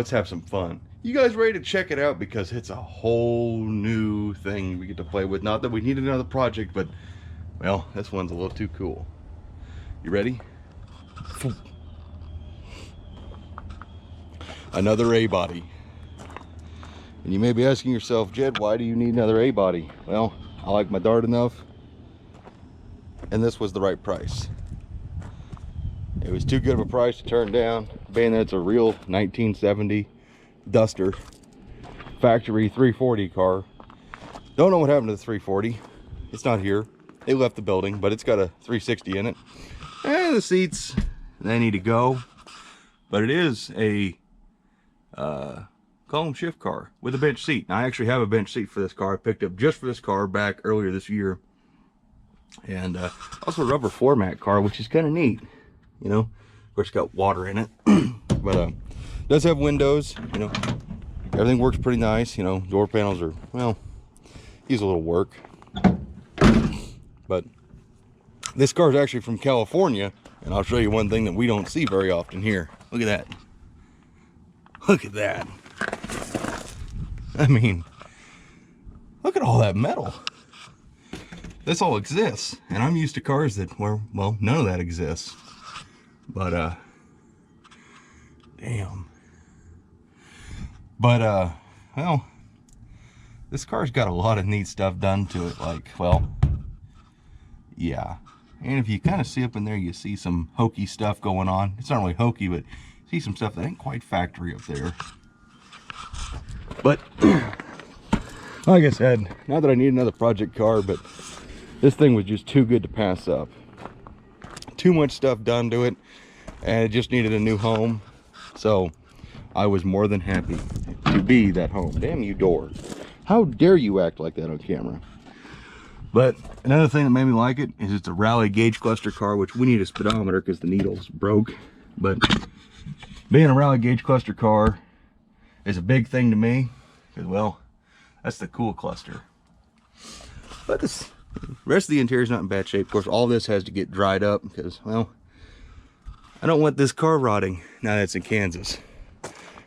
let's have some fun. You guys ready to check it out? Because it's a whole new thing we get to play with. Not that we need another project, but well, this one's a little too cool. You ready? Another A-body. And you may be asking yourself, Jed, why do you need another A-body? Well, I like my Dart enough, and this was the right price. It was too good of a price to turn down, being that it's a real 1970 Duster factory 340 car. Don't know what happened to the 340. It's not here. They left the building, but it's got a 360 in it. And the seats, they need to go. But it is a column shift car with a bench seat. Now, I actually have a bench seat for this car. I picked up just for this car back earlier this year. And also a rubber floor mat car, which is kind of neat. You know, of course, it's got water in it. But it does have windows. You know, everything works pretty nice. You know, door panels are, well, use a little work. But this car is actually from California, and I'll show you one thing that we don't see very often here. Look at that. Look at that. I mean, look at all that metal. This all exists, and I'm used to cars that where, well, none of that exists. But damn. But well, this car's got a lot of neat stuff done to it. Like, well, yeah. And if you kind of see up in there, you see some hokey stuff going on. It's not really hokey, but see some stuff that ain't quite factory up there. But like I said, not that I need another project car, but this thing was just too good to pass up. Too much stuff done to it, and it just needed a new home. So I was more than happy to be that home. Damn you, door. How dare you act like that on camera? But another thing that made me like it is it's a rally gauge cluster car, which we need a speedometer because the needle's broke. But being a rally gauge cluster car is a big thing to me because, well, that's the cool cluster. But this rest of the interior is not in bad shape. Of course, all this has to get dried up because, well, I don't want this car rotting now that it's in Kansas.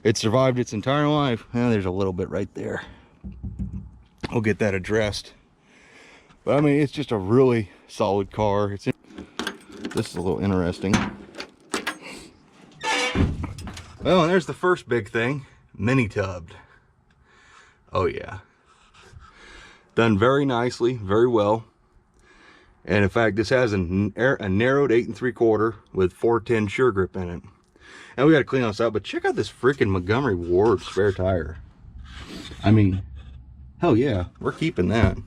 It survived its entire life. Well, there's a little bit right there. We'll get that addressed. But I mean, it's just a really solid car. This is a little interesting. Well, and there's the first big thing, mini tubbed. Oh yeah. Done very nicely, very well. And in fact, this has a narrowed 8 3/4 with 410 sure grip in it. And we got to clean this up, but check out this freaking Montgomery Ward spare tire. I mean, hell yeah, we're keeping that.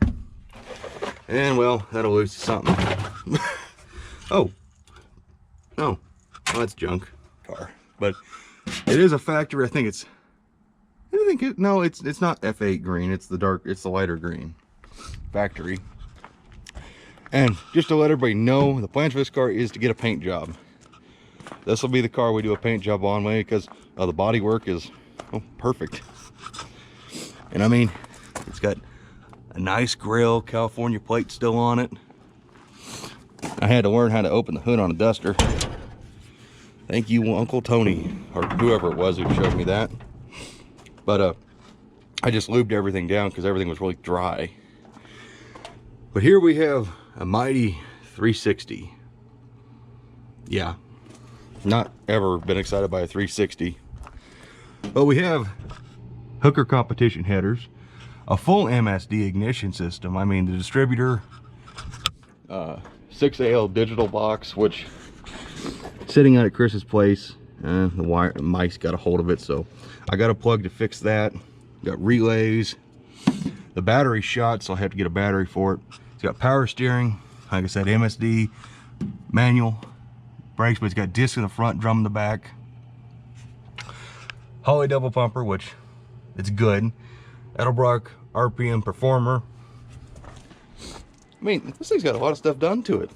And well, that'll lose something. Oh, no, well, that's junk car. But it is a factory. I think it's not F8 green. It's the lighter green factory. And just to let everybody know, the plan for this car is to get a paint job. This will be the car we do a paint job on, because the body work is perfect. And I mean, it's got a nice grill, California plate still on it. I had to learn how to open the hood on a Duster. Thank you, Uncle Tony, or whoever it was who showed me that. But I just lubed everything down because everything was really dry. But here we have a mighty 360. Yeah, not ever been excited by a 360. But we have Hooker competition headers, a full MSD ignition system. I mean, the distributor, 6AL digital box, which sitting out at Chris's place, and the mice got a hold of it, so I got a plug to fix that. Got relays. The battery's shot, so I have to get a battery for it. It's got power steering, like I said, MSD, manual brakes, but it's got disc in the front, drum in the back. Holley double pumper, which it's good. Edelbrock RPM Performer. I mean, this thing's got a lot of stuff done to it.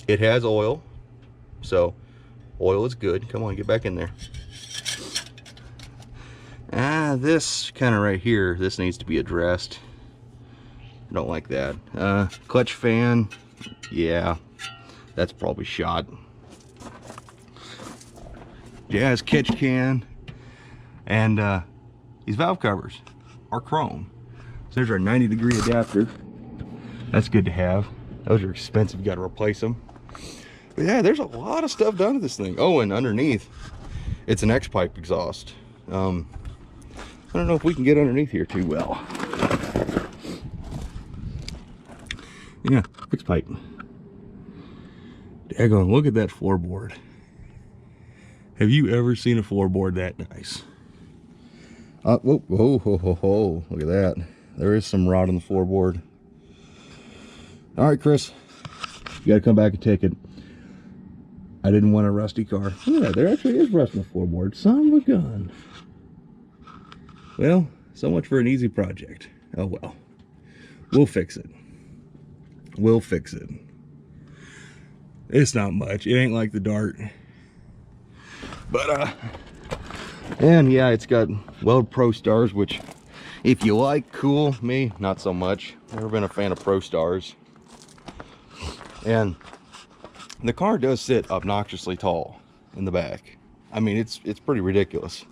It has oil, so oil is good. Come on, get back in there. This kind of right here, this needs to be addressed. I don't like that. Clutch fan, yeah, that's probably shot. jazz catch can, and these valve covers are chrome. So there's our 90-degree adapter. That's good to have. Those are expensive, you got to replace them. But yeah, there's a lot of stuff done to this thing. Oh, and underneath, it's an X-pipe exhaust. I don't know if we can get underneath here too well. Yeah, fixed pipe. Daggone, look at that floorboard. Have you ever seen a floorboard that nice? Whoa, whoa, whoa, whoa, whoa. Look at that. There is some rot on the floorboard. All right, Chris, you gotta come back and take it. I didn't want a rusty car. Look at that, there actually is rust on the floorboard. Son of a gun. Well, so much for an easy project. Oh well. We'll fix it. We'll fix it. It's not much. It ain't like the Dart. But, and yeah, it's got Weld Pro Stars, which, if you like, cool. Me, not so much. Never been a fan of Pro Stars. And the car does sit obnoxiously tall in the back. I mean, it's pretty ridiculous.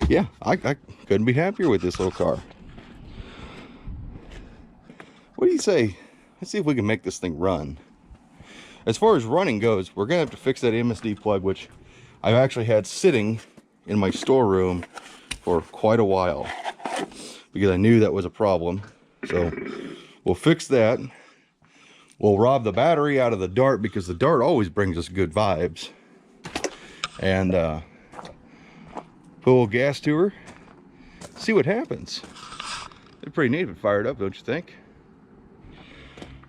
Yeah, I couldn't be happier with this little car. What do you say? Let's see if we can make this thing run. As far as running goes, we're gonna have to fix that MSD plug, which I've actually had sitting in my storeroom for quite a while because I knew that was a problem. So we'll fix that. We'll rob the battery out of the Dart because the Dart always brings us good vibes. And put a little gas to her, see what happens. It's pretty neat if it fired up, don't you think?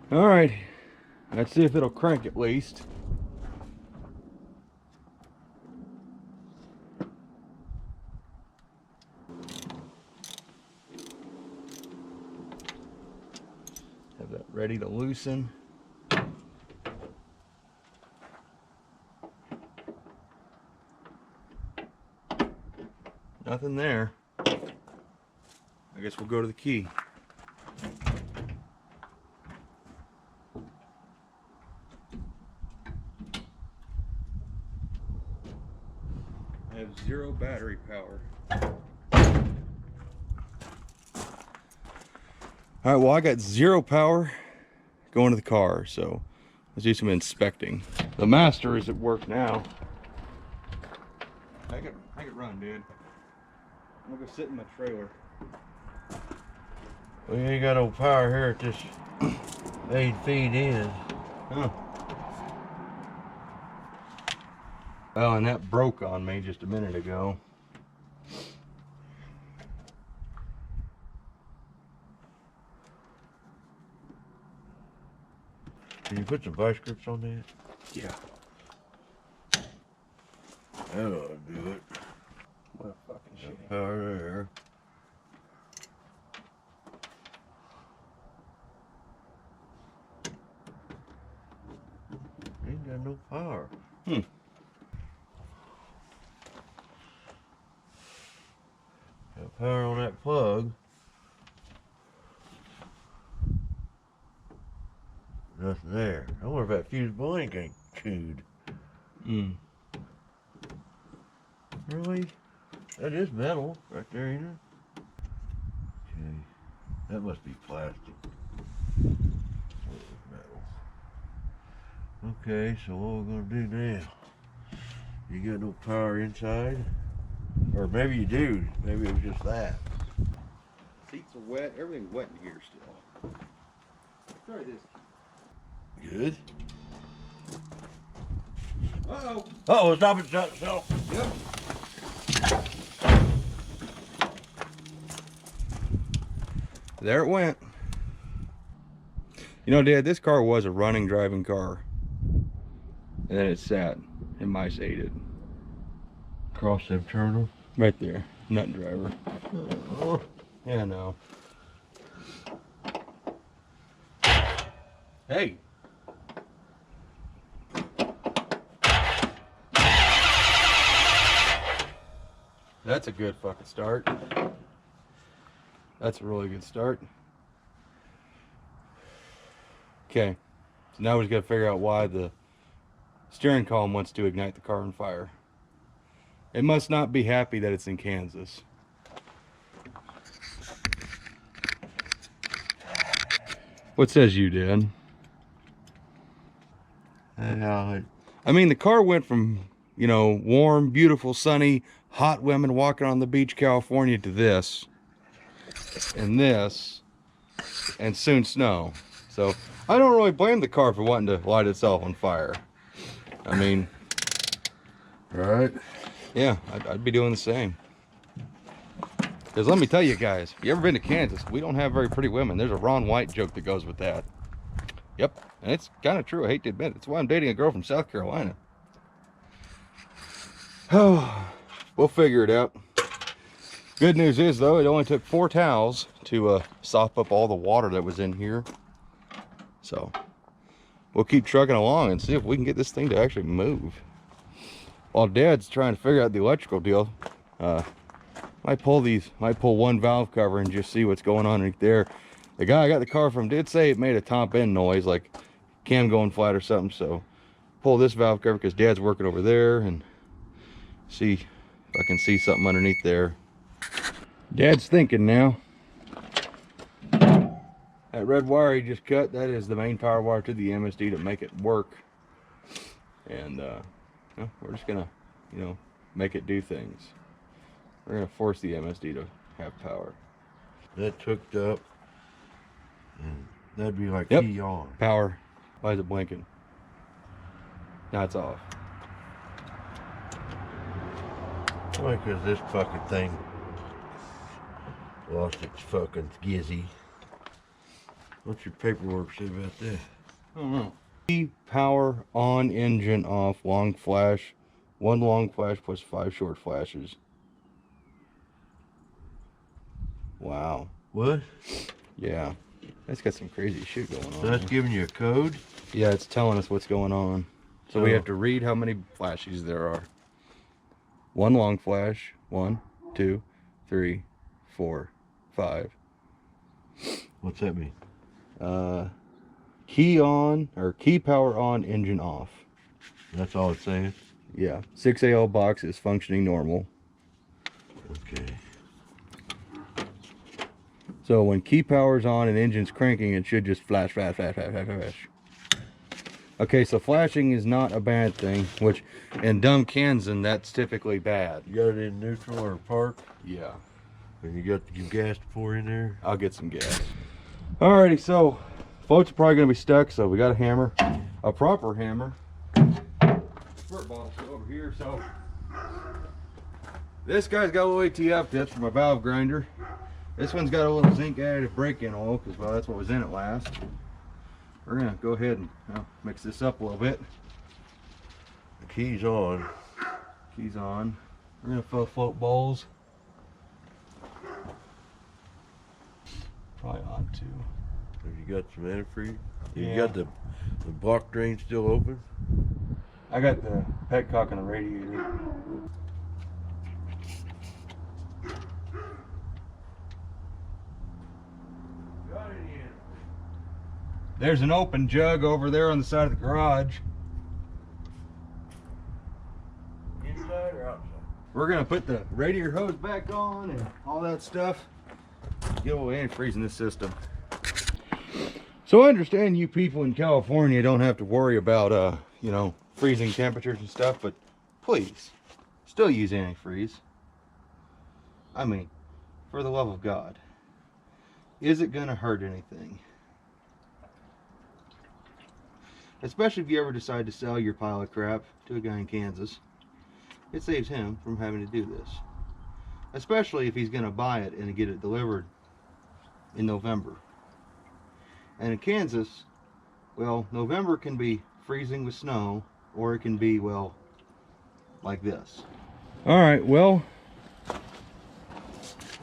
All right, let's see if it'll crank at least. Have that ready to loosen. Nothing there. I guess we'll go to the key. I have 0 battery power. All right, well, I got 0 power going to the car, so let's do some inspecting. The master is at work now. I could run, dude. I'm gonna go sit in my trailer. We ain't got no power here at this 8 feet in. Huh. Well, and that broke on me just a minute ago. Can you put some vice grips on that? Yeah. That ought to do it. What a fucking shit. Power there. Ain't got no power. Hmm. Got power on that plug. Nothing there. I wonder if that fuse blank ain't chewed. Hmm. Really? That is metal right there, ain't it? Okay. That must be plastic. Metal. Okay, so what we're gonna do now? You got no power inside? Or maybe you do. Maybe it was just that. Seats are wet. Everything's wet in here still. Let's try this. Good. Uh-oh. Uh-oh, stop it, shut itself. Yep. There it went. You know, Dad, this car was a running, driving car. And then it sat, and mice ate it. Cross them terminal. Right there. Nut driver. Oh. Yeah, no. Hey. That's a good fucking start. That's a really good start. Okay, so now we just got to figure out why the steering column wants to ignite the car on fire. It must not be happy that it's in Kansas. What says you, Dad? Yeah, I mean, the car went from, you know, warm, beautiful, sunny, hot women walking on the beach, California, to this, and this, and soon snow. So I don't really blame the car for wanting to light itself on fire. I mean, right. yeah, I'd be doing the same. Because let me tell you guys, you ever been to Kansas? We don't have very pretty women. There's a Ron White joke that goes with that. Yep, and it's kind of true. I hate to admit it. That's why I'm dating a girl from South Carolina. Oh, we'll figure it out. Good news is, though, it only took 4 towels to sop up all the water that was in here. So we'll keep trucking along and see if we can get this thing to actually move. While Dad's trying to figure out the electrical deal, might pull one valve cover and just see what's going on underneath there. The guy I got the car from did say it made a top end noise, like cam going flat or something. So pull this valve cover because Dad's working over there and see if I can see something underneath there. Dad's thinking now. That red wire he just cut, that is the main power wire to the MSD to make it work. And well, we're just gonna, you know, make it do things. We're gonna force the MSD to have power. That's hooked up. And that'd be like Yep. key on. Power. Why is it blinking? Now it's off. Why? Because this fucking thing lost its fucking gizzy. What's your paperwork say about that? I don't know. Key power on, engine off, long flash. 1 long flash plus 5 short flashes. Wow. What? Yeah. That's got some crazy shit going on. So that's giving you a code? Yeah, it's telling us what's going on. So we Oh. have to read how many flashes there are. 1 long flash. 1, 2, 3, 4, 5. What's that mean? Key on, or key power on, engine off. That's all it's saying? Yeah. 6AL box is functioning normal. Okay. So when key power's on and engine's cranking, it should just flash, flash, flash, flash, flash, flash. Okay, so flashing is not a bad thing, which in dumb Kansan, that's typically bad. You got it in neutral or park? Yeah. And you got your gas to pour in there? I'll get some gas. Alrighty, so floats are probably gonna be stuck, so we got a hammer, a proper hammer. Squirt bottle's still over here, so this guy's got a little ATF tips for my valve grinder. This one's got a little zinc additive break-in oil, because well, that's what was in it last. We're gonna go ahead and mix this up a little bit. The key's on. Keys on. We're gonna fill float bowls. Probably on too. Have you got some antifreeze? Yeah. You got the block drain still open? I got the petcock on the radiator. Got it in. There's an open jug over there on the side of the garage. Inside or outside? We're gonna put the radiator hose back on and all that stuff. Get a little antifreeze in this system. So I understand you people in California don't have to worry about you know, freezing temperatures and stuff, but please still use antifreeze. I mean, for the love of God, is it gonna hurt anything? Especially if you ever decide to sell your pile of crap to a guy in Kansas. It saves him from having to do this. Especially if he's gonna buy it and get it delivered in November. And in Kansas, well, November can be freezing with snow, or it can be, well, like this. All right, well,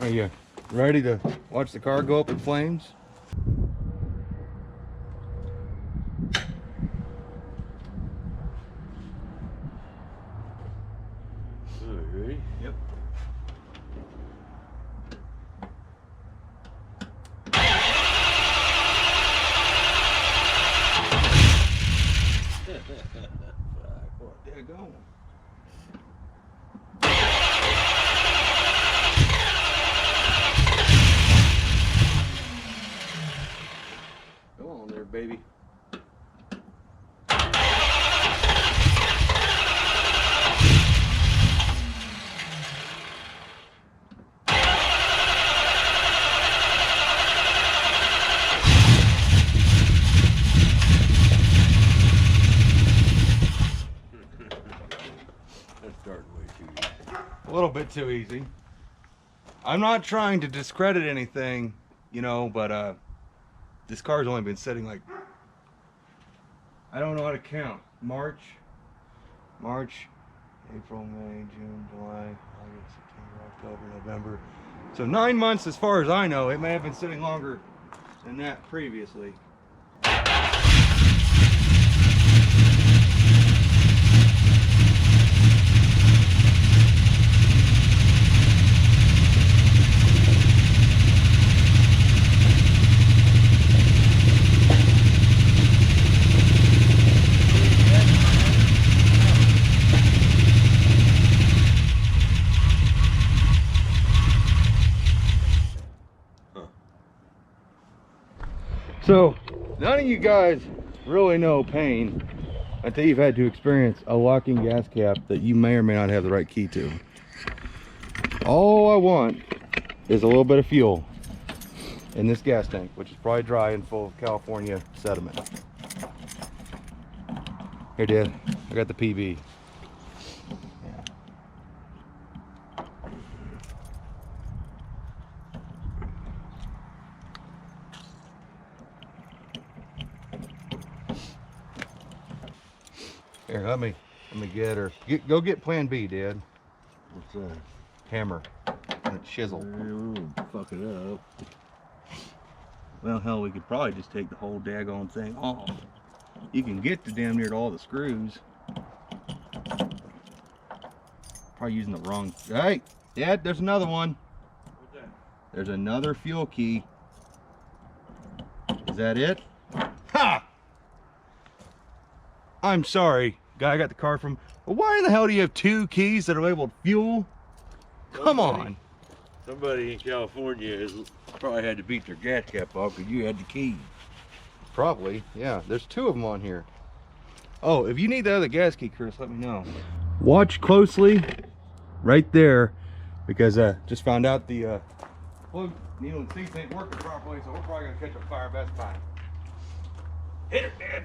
are you ready to watch the car go up in flames? Ready? Yep. There you go. bit too easy. I'm not trying to discredit anything, you know, but this car's only been sitting like, I don't know how to count. March, April, May, June, July, August, September, October, November. So 9 months as far as I know. It may have been sitting longer than that previously. So, none of you guys really know pain until you've had to experience a locking gas cap that you may or may not have the right key to. All I want is a little bit of fuel in this gas tank, which is probably dry and full of California sediment. Here, Dad, I got the PB. Here, let me get her. Go get Plan B, Dad. What's that? Hammer and a chisel. Fuck it up. Well, hell, we could probably just take the whole daggone thing off. You can get to damn near to all the screws. Probably using the wrong. Hey, Dad, there's another one. What's that? There's another fuel key. Is that it? Ha! I'm sorry, guy I got the car from. Why in the hell do you have two keys that are labeled fuel? Come on. Somebody in California has probably had to beat their gas cap off because you had the key. Probably, yeah. There's two of them on here. Oh, if you need the other gas key, Chris, let me know. Watch closely right there, because just found out the plug needle and seats ain't working properly, so we're probably gonna catch a fire best time. Hit it, Dad.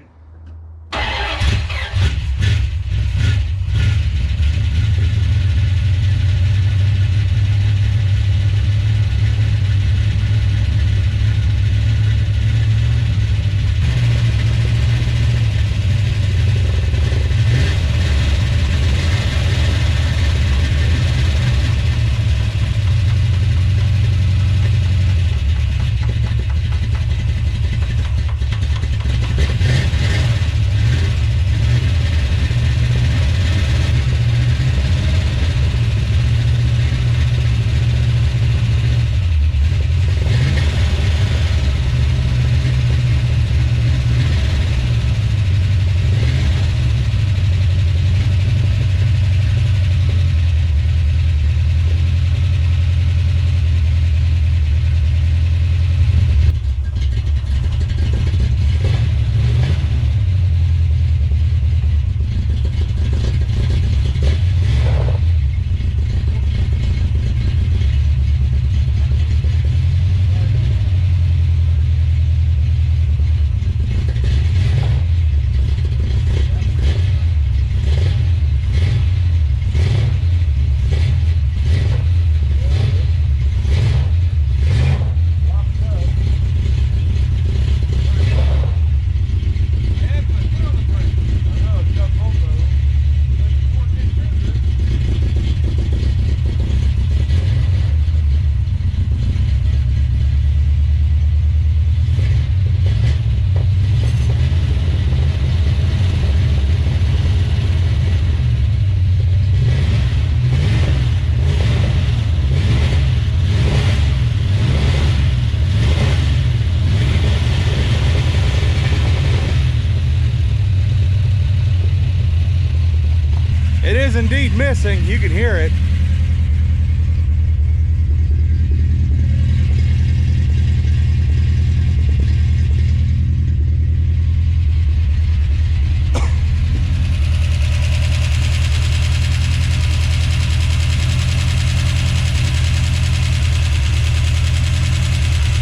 It is indeed missing. You can hear it.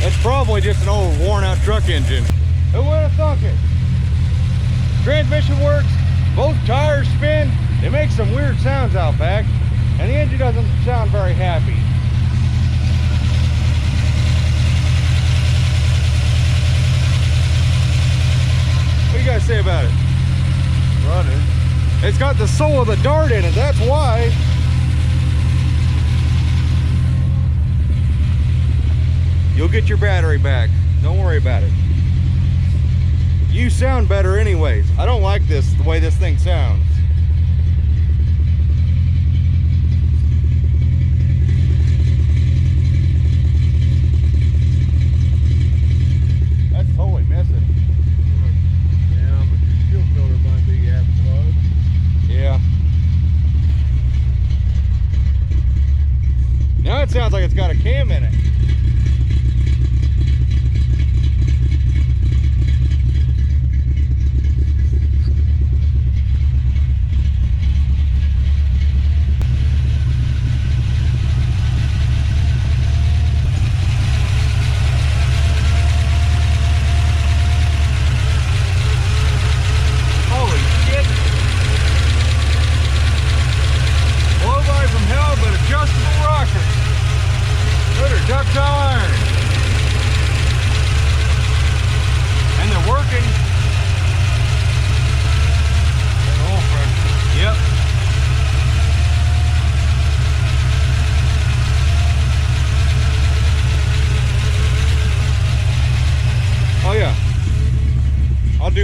It's probably just an old worn out truck engine. Who would have thunk it? Transmission works, both tires spin. It makes some weird sounds out back. And the engine doesn't sound very happy. What do you guys say about it? Running. It's got the soul of the dart in it, that's why. You'll get your battery back. Don't worry about it. You sound better anyways. I don't like this, the way this thing sounds. That's totally missing. Yeah, but your fuel filter might be half plugged. Yeah. Now it sounds like it's got a cam in it.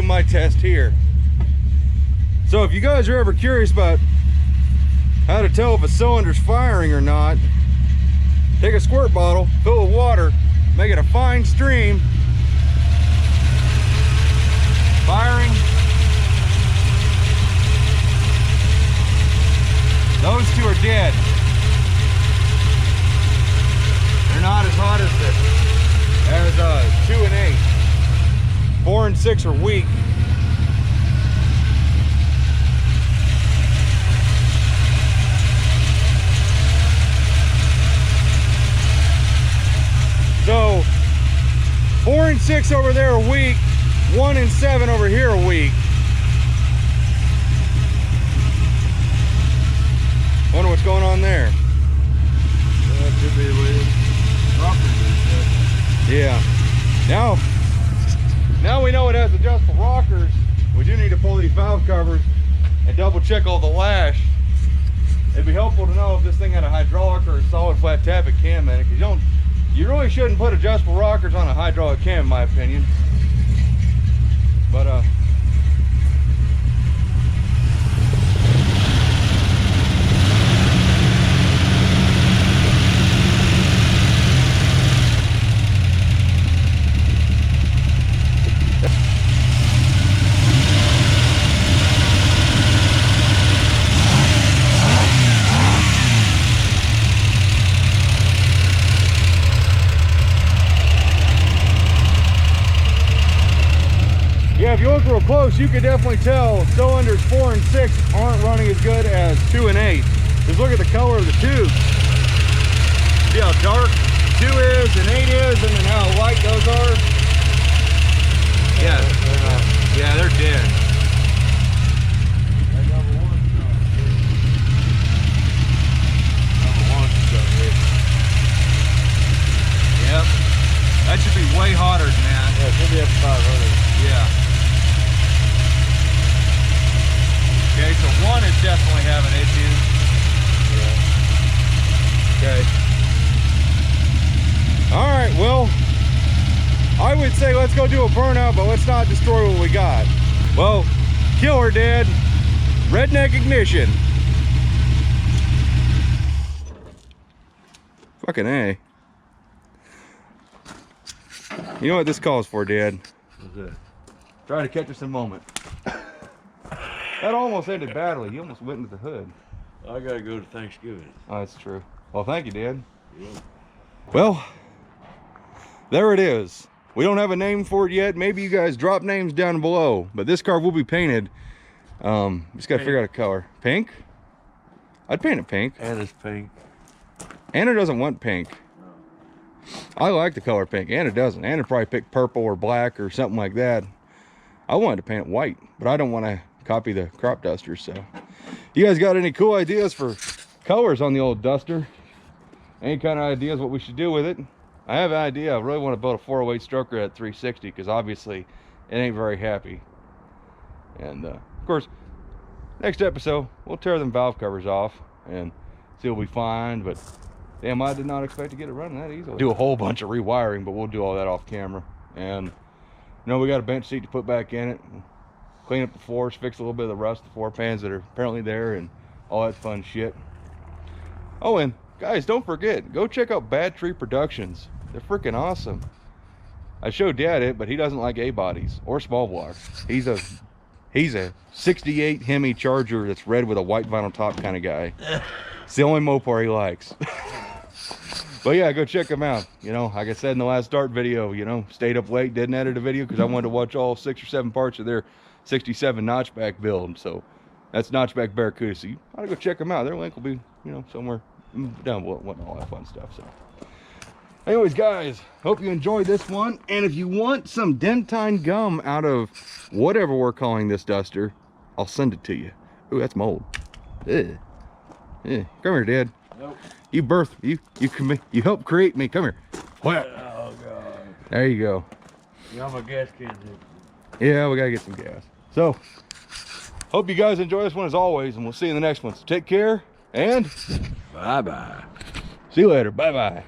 My test here. So if you guys are ever curious about how to tell if a cylinder's firing or not, take a squirt bottle, fill it with water, make it a fine stream. Firing. Those two are dead. They're not as hot as 2 and 8. 4 and 6 are weak. So 4 and 6 over there are weak. 1 and 7 over here are weak. Wonder what's going on there. That could be weird. Yeah. Now we know it has adjustable rockers. We do need to pull these valve covers and double check all the lash. It'd be helpful to know if this thing had a hydraulic or a solid flat tappet cam in it, because you really shouldn't put adjustable rockers on a hydraulic cam, in my opinion. But yeah, if you look real close, you can definitely tell cylinders 4 and 6 aren't running as good as 2 and 8. Just look at the color of the tube. See how dark 2 is and 8 is, and then how light those are? Yeah, yeah, they're dead. Yep. That should be way hotter than that. Yeah, it should be up to 500. Yeah. Okay, so 1 is definitely having issues. Yeah. Okay. All right, well, I would say let's go do a burnout, but let's not destroy what we got. Well, killer dead. Redneck ignition. Fucking A. You know what this calls for, Dad? What's that? Try to catch us in a moment. That almost ended badly. You almost went into the hood. I gotta go to Thanksgiving. Oh, that's true. Well, thank you, Dad. Yeah. Well, there it is. We don't have a name for it yet. Maybe you guys drop names down below, but this car will be painted. Just gotta figure out a color. Pink? I'd paint it pink. Anna's pink. Anna doesn't want pink. I like the color pink. Anna doesn't. Anna probably picked purple or black or something like that. I wanted to paint it white, but I don't want to copy the crop dusters. So you guys got any cool ideas for colors on the old Duster. Any kind of ideas what we should do with it? I have an idea. I really want to build a 408 stroker at 360 because obviously it ain't very happy. And of course, next episode we'll tear them valve covers off and see what we find. But damn, I did not expect to get it running that easily. Do a whole bunch of rewiring, but we'll do all that off camera. And you know, we got a bench seat to put back in it, clean up the floors, fix a little bit of the rust, the floor pans that are apparently there, and all that fun shit. Oh, and guys, don't forget, go check out Bad Tree Productions. They're freaking awesome. I showed Dad it, but he doesn't like A-bodies or small blocks. He's a 68 Hemi Charger that's red with a white vinyl top kind of guy. It's the only Mopar he likes. But yeah, go check them out. You know, like I said in the last start video, you know, stayed up late, didn't edit a video because I wanted to watch all 6 or 7 parts of their 67 notchback build. So that's Notchback Barracuda. So you ought to go check them out. Their link will be, you know, somewhere down below and all that fun stuff. So anyways, guys, hope you enjoyed this one. And if you want some dentine gum out of whatever we're calling this Duster, I'll send it to you. Ooh, that's mold. Ugh. Yeah. Come here, Dad. Nope. You birthed you helped create me. Come here. What? Oh God. There you go. You got my gas can. Yeah, we gotta get some gas. So hope you guys enjoy this one as always, and we'll see you in the next one. So take care and Bye bye. see you later. Bye bye.